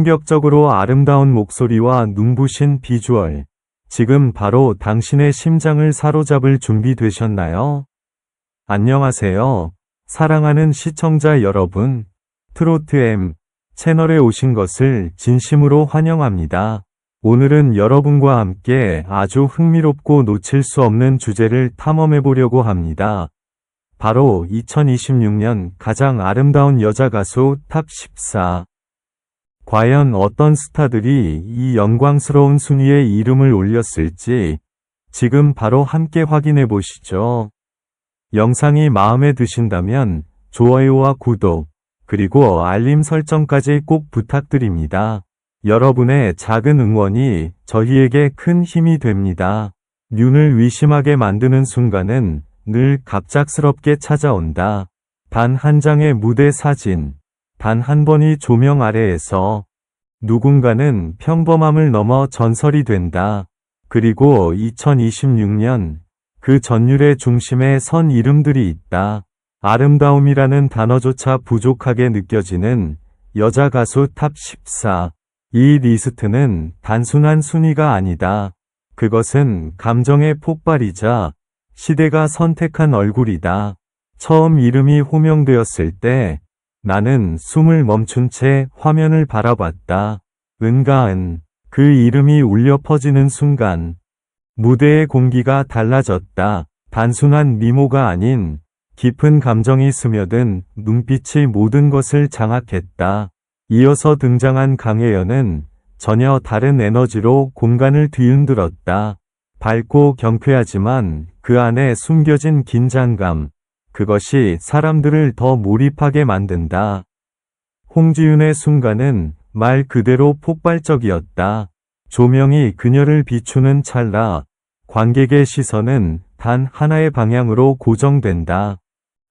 충격적으로 아름다운 목소리와 눈부신 비주얼. 지금 바로 당신의 심장을 사로잡을 준비 되셨나요? 안녕하세요. 사랑하는 시청자 여러분. 트로트M 채널에 오신 것을 진심으로 환영합니다. 오늘은 여러분과 함께 아주 흥미롭고 놓칠 수 없는 주제를 탐험해 보려고 합니다. 바로 2026년 가장 아름다운 여자 가수 탑 14. 과연 어떤 스타들이 이 영광스러운 순위에 이름을 올렸을지 지금 바로 함께 확인해 보시죠. 영상이 마음에 드신다면 좋아요와 구독, 그리고 알림 설정까지 꼭 부탁드립니다. 여러분의 작은 응원이 저희에게 큰 힘이 됩니다. 눈을 의심하게 만드는 순간은 늘 갑작스럽게 찾아온다. 단 한 장의 무대 사진, 단 한 번의 조명 아래에서 누군가는 평범함을 넘어 전설이 된다. 그리고 2026년 그 전율의 중심에 선 이름들이 있다. 아름다움이라는 단어조차 부족하게 느껴지는 여자 가수 탑 14. 이 리스트는 단순한 순위가 아니다. 그것은 감정의 폭발이자 시대가 선택한 얼굴이다. 처음 이름이 호명되었을 때 나는 숨을 멈춘 채 화면을 바라봤다. 은가은. 그 이름이 울려 퍼지는 순간 무대의 공기가 달라졌다. 단순한 미모가 아닌 깊은 감정이 스며든 눈빛이 모든 것을 장악했다. 이어서 등장한 강혜연은 전혀 다른 에너지로 공간을 뒤흔들었다. 밝고 경쾌하지만 그 안에 숨겨진 긴장감. 그것이 사람들을 더 몰입하게 만든다. 홍지윤의 순간은 말 그대로 폭발적이었다. 조명이 그녀를 비추는 찰나 관객의 시선은 단 하나의 방향으로 고정된다.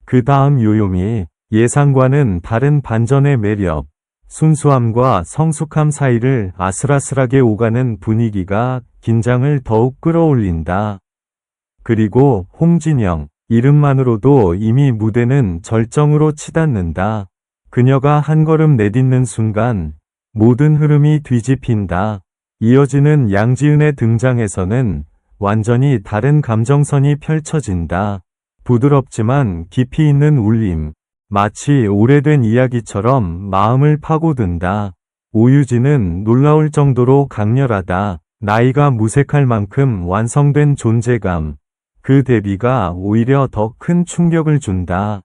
그 다음 요요미. 예상과는 다른 반전의 매력. 순수함과 성숙함 사이를 아슬아슬하게 오가는 분위기가 긴장을 더욱 끌어올린다. 그리고 홍진영. 이름만으로도 이미 무대는 절정으로 치닫는다. 그녀가 한 걸음 내딛는 순간 모든 흐름이 뒤집힌다. 이어지는 양지은의 등장에서는 완전히 다른 감정선이 펼쳐진다. 부드럽지만 깊이 있는 울림. 마치 오래된 이야기처럼 마음을 파고든다. 오유진은 놀라울 정도로 강렬하다. 나이가 무색할 만큼 완성된 존재감. 그 대비가 오히려 더 큰 충격을 준다.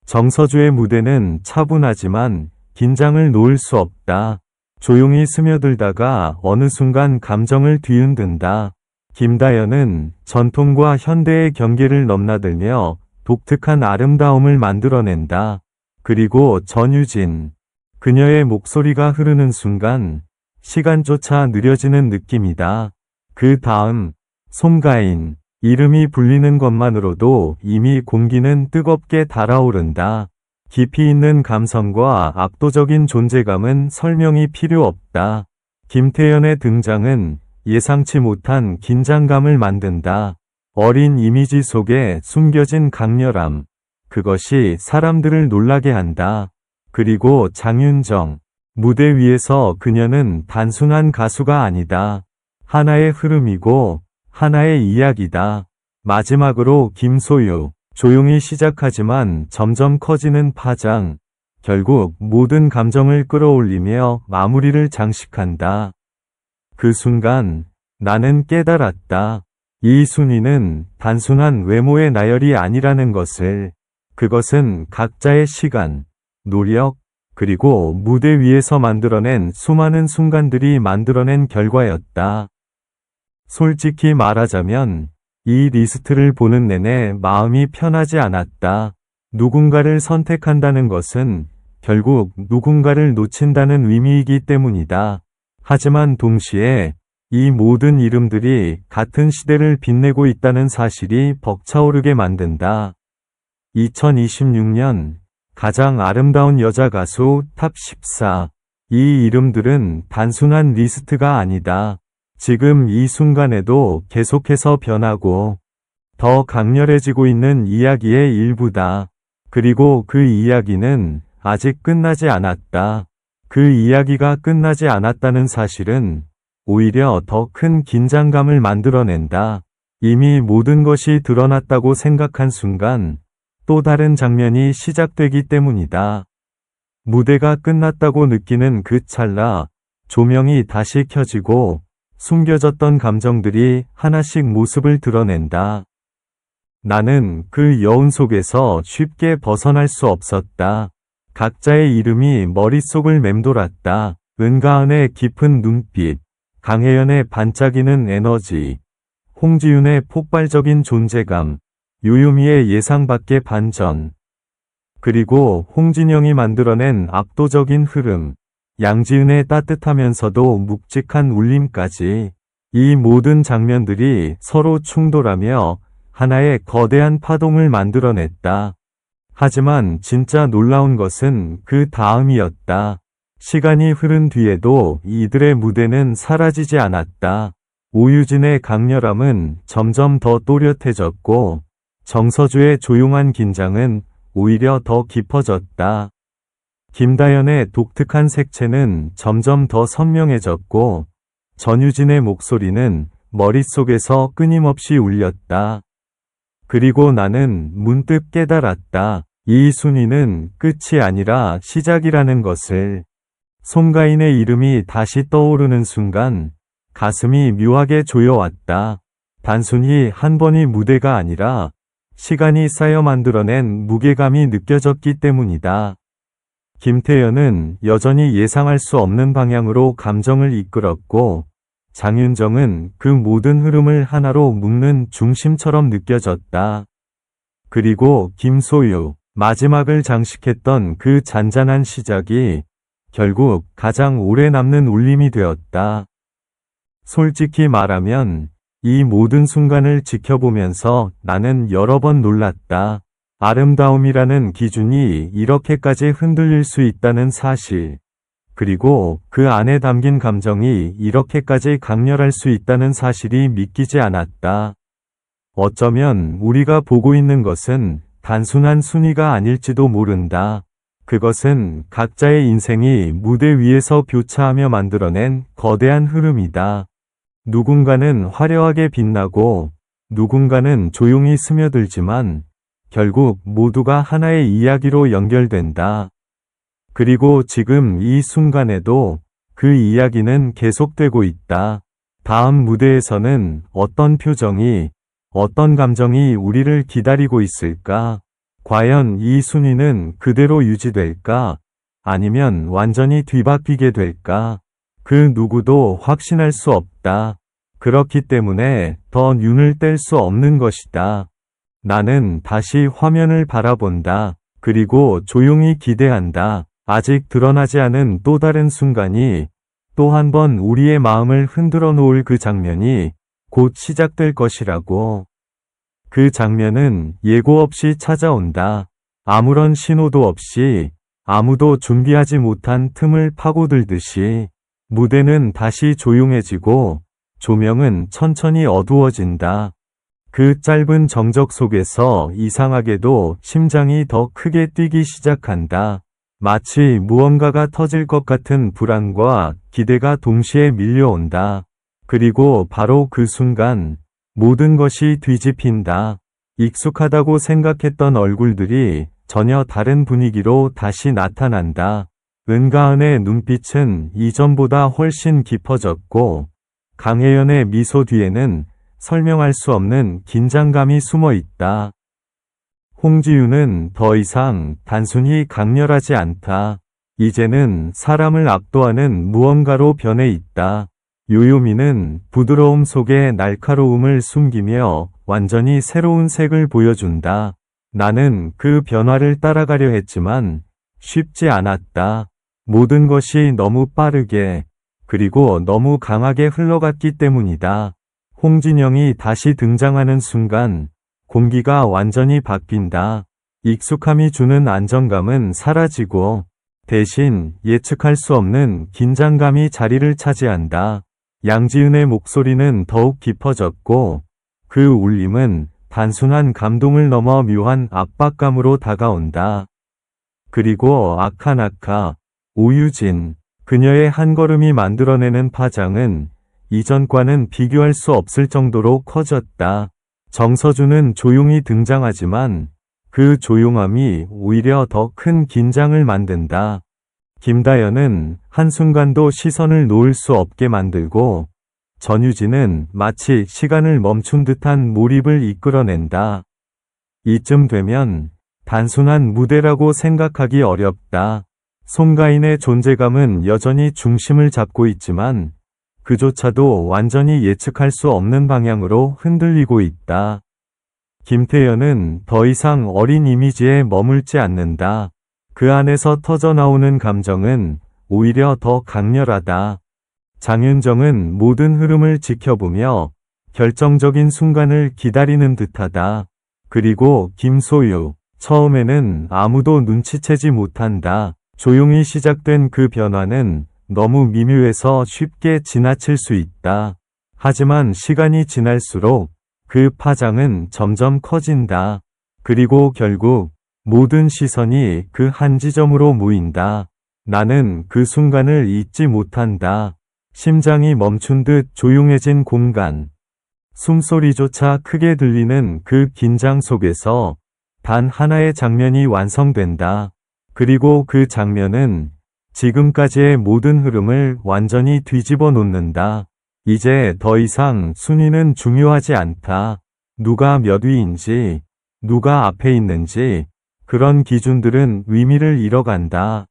정서주의 무대는 차분하지만 긴장을 놓을 수 없다. 조용히 스며들다가 어느 순간 감정을 뒤흔든다. 김다연은 전통과 현대의 경계를 넘나들며 독특한 아름다움을 만들어낸다. 그리고 전유진. 그녀의 목소리가 흐르는 순간 시간조차 느려지는 느낌이다. 그 다음 송가인. 이름이 불리는 것만으로도 이미 공기는 뜨겁게 달아오른다. 깊이 있는 감성과 압도적인 존재감은 설명이 필요 없다. 김태연의 등장은 예상치 못한 긴장감을 만든다. 어린 이미지 속에 숨겨진 강렬함. 그것이 사람들을 놀라게 한다. 그리고 장윤정. 무대 위에서 그녀는 단순한 가수가 아니다. 하나의 흐름이고 하나의 이야기다. 마지막으로 김소유. 조용히 시작하지만 점점 커지는 파장. 결국 모든 감정을 끌어올리며 마무리를 장식한다. 그 순간 나는 깨달았다. 이 순위는 단순한 외모의 나열이 아니라는 것을. 그것은 각자의 시간, 노력, 그리고 무대 위에서 만들어낸 수많은 순간들이 만들어낸 결과였다. 솔직히 말하자면 이 리스트를 보는 내내 마음이 편하지 않았다. 누군가를 선택한다는 것은 결국 누군가를 놓친다는 의미이기 때문이다. 하지만 동시에 이 모든 이름들이 같은 시대를 빛내고 있다는 사실이 벅차오르게 만든다. 2026년 가장 아름다운 여자 가수 탑 14. 이 이름들은 단순한 리스트가 아니다. 지금 이 순간에도 계속해서 변하고 더 강렬해지고 있는 이야기의 일부다. 그리고 그 이야기는 아직 끝나지 않았다. 그 이야기가 끝나지 않았다는 사실은 오히려 더 큰 긴장감을 만들어낸다. 이미 모든 것이 드러났다고 생각한 순간 또 다른 장면이 시작되기 때문이다. 무대가 끝났다고 느끼는 그 찰나, 조명이 다시 켜지고 숨겨졌던 감정들이 하나씩 모습을 드러낸다. 나는 그 여운 속에서 쉽게 벗어날 수 없었다. 각자의 이름이 머릿속을 맴돌았다. 은가은의 깊은 눈빛, 강혜연의 반짝이는 에너지, 홍지윤의 폭발적인 존재감, 요요미의 예상 밖의 반전, 그리고 홍진영이 만들어낸 압도적인 흐름, 양지은의 따뜻하면서도 묵직한 울림까지. 이 모든 장면들이 서로 충돌하며 하나의 거대한 파동을 만들어냈다. 하지만 진짜 놀라운 것은 그 다음이었다. 시간이 흐른 뒤에도 이들의 무대는 사라지지 않았다. 오유진의 강렬함은 점점 더 또렷해졌고 정서주의 조용한 긴장은 오히려 더 깊어졌다. 김다연의 독특한 색채는 점점 더 선명해졌고 전유진의 목소리는 머릿속에서 끊임없이 울렸다. 그리고 나는 문득 깨달았다. 이 순위는 끝이 아니라 시작이라는 것을. 송가인의 이름이 다시 떠오르는 순간 가슴이 묘하게 조여왔다. 단순히 한 번의 무대가 아니라 시간이 쌓여 만들어낸 무게감이 느껴졌기 때문이다. 김태연은 여전히 예상할 수 없는 방향으로 감정을 이끌었고 장윤정은 그 모든 흐름을 하나로 묶는 중심처럼 느껴졌다. 그리고 김소유, 마지막을 장식했던 그 잔잔한 시작이 결국 가장 오래 남는 울림이 되었다. 솔직히 말하면 이 모든 순간을 지켜보면서 나는 여러 번 놀랐다. 아름다움이라는 기준이 이렇게까지 흔들릴 수 있다는 사실. 그리고 그 안에 담긴 감정이 이렇게까지 강렬할 수 있다는 사실이 믿기지 않았다. 어쩌면 우리가 보고 있는 것은 단순한 순위가 아닐지도 모른다. 그것은 각자의 인생이 무대 위에서 교차하며 만들어낸 거대한 흐름이다. 누군가는 화려하게 빛나고 누군가는 조용히 스며들지만 결국 모두가 하나의 이야기로 연결된다. 그리고 지금 이 순간에도 그 이야기는 계속되고 있다. 다음 무대에서는 어떤 표정이, 어떤 감정이 우리를 기다리고 있을까? 과연 이 순위는 그대로 유지될까? 아니면 완전히 뒤바뀌게 될까? 그 누구도 확신할 수 없다. 그렇기 때문에 더 눈을 뗄 수 없는 것이다. 나는 다시 화면을 바라본다. 그리고 조용히 기대한다. 아직 드러나지 않은 또 다른 순간이 또 한 번 우리의 마음을 흔들어 놓을 그 장면이 곧 시작될 것이라고. 그 장면은 예고 없이 찾아온다. 아무런 신호도 없이 아무도 준비하지 못한 틈을 파고들듯이. 무대는 다시 조용해지고 조명은 천천히 어두워진다. 그 짧은 정적 속에서 이상하게도 심장이 더 크게 뛰기 시작한다. 마치 무언가가 터질 것 같은 불안과 기대가 동시에 밀려온다. 그리고 바로 그 순간 모든 것이 뒤집힌다. 익숙하다고 생각했던 얼굴들이 전혀 다른 분위기로 다시 나타난다. 은가은의 눈빛은 이전보다 훨씬 깊어졌고 강혜연의 미소 뒤에는 설명할 수 없는 긴장감이 숨어 있다. 홍지윤은 더 이상 단순히 강렬하지 않다. 이제는 사람을 압도하는 무언가로 변해 있다. 요요미는 부드러움 속에 날카로움을 숨기며 완전히 새로운 색을 보여준다. 나는 그 변화를 따라가려 했지만 쉽지 않았다. 모든 것이 너무 빠르게 그리고 너무 강하게 흘러갔기 때문이다. 홍진영이 다시 등장하는 순간 공기가 완전히 바뀐다. 익숙함이 주는 안정감은 사라지고 대신 예측할 수 없는 긴장감이 자리를 차지한다. 양지은의 목소리는 더욱 깊어졌고 그 울림은 단순한 감동을 넘어 묘한 압박감으로 다가온다. 그리고 아카나카, 오유진, 그녀의 한 걸음이 만들어내는 파장은 이전과는 비교할 수 없을 정도로 커졌다. 정서주는 조용히 등장하지만 그 조용함이 오히려 더 큰 긴장을 만든다. 김다연은 한순간도 시선을 놓을 수 없게 만들고 전유진은 마치 시간을 멈춘 듯한 몰입을 이끌어낸다. 이쯤 되면 단순한 무대라고 생각하기 어렵다. 송가인의 존재감은 여전히 중심을 잡고 있지만 그조차도 완전히 예측할 수 없는 방향으로 흔들리고 있다. 김태연은 더 이상 어린 이미지에 머물지 않는다. 그 안에서 터져나오는 감정은 오히려 더 강렬하다. 장윤정은 모든 흐름을 지켜보며 결정적인 순간을 기다리는 듯하다. 그리고 김소유, 처음에는 아무도 눈치채지 못한다. 조용히 시작된 그 변화는 너무 미묘해서 쉽게 지나칠 수 있다. 하지만 시간이 지날수록 그 파장은 점점 커진다. 그리고 결국 모든 시선이 그 한 지점으로 모인다. 나는 그 순간을 잊지 못한다. 심장이 멈춘 듯 조용해진 공간. 숨소리조차 크게 들리는 그 긴장 속에서 단 하나의 장면이 완성된다. 그리고 그 장면은 지금까지의 모든 흐름을 완전히 뒤집어 놓는다. 이제 더 이상 순위는 중요하지 않다. 누가 몇 위인지, 누가 앞에 있는지, 그런 기준들은 의미를 잃어간다.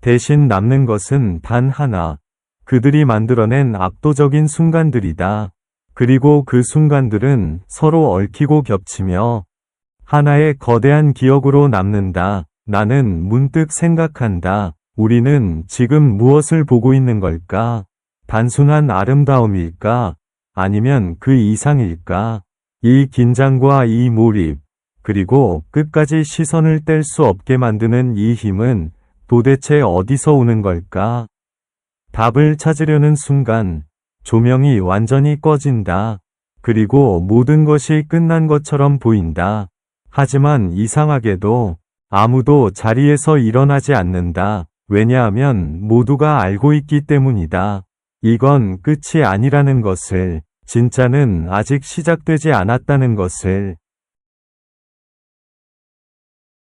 대신 남는 것은 단 하나. 그들이 만들어낸 압도적인 순간들이다. 그리고 그 순간들은 서로 얽히고 겹치며 하나의 거대한 기억으로 남는다. 나는 문득 생각한다. 우리는 지금 무엇을 보고 있는 걸까? 단순한 아름다움일까? 아니면 그 이상일까? 이 긴장과 이 몰입, 그리고 끝까지 시선을 뗄 수 없게 만드는 이 힘은 도대체 어디서 오는 걸까? 답을 찾으려는 순간, 조명이 완전히 꺼진다. 그리고 모든 것이 끝난 것처럼 보인다. 하지만 이상하게도 아무도 자리에서 일어나지 않는다. 왜냐하면 모두가 알고 있기 때문이다. 이건 끝이 아니라는 것을, 진짜는 아직 시작되지 않았다는 것을.